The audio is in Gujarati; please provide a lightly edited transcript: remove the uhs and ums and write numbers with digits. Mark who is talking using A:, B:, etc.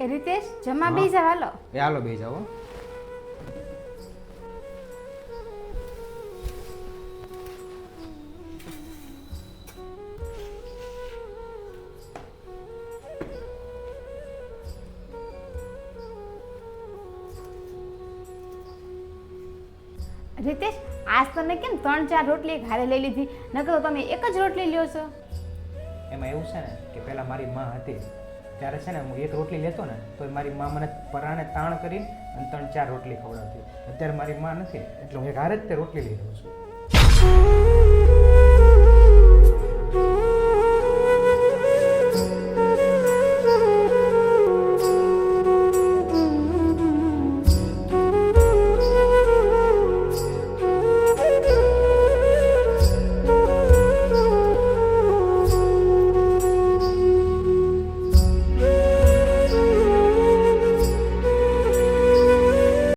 A: એ રીતેશ જમા બેસી જાવ હાલો.
B: એ હાલો બે જાઓ.
A: રીતેશ આજ તમે કેમ 3-4 રોટલી ઘારે લઈ લીધી? નકર તો તમે એક જ રોટલી લ્યો છો.
B: એમાં એવું છે ને કે પહેલાં મારી માં હતી ત્યારે છે ને હું એક રોટલી લેતો ને તો મારી માં મને પરાણે તાણ કરી અને 3-4 રોટલી ખવડાવતી. અત્યારે મારી માં નથી એટલે હું એક હારે જ તે રોટલી લઈ રહ્યો છું.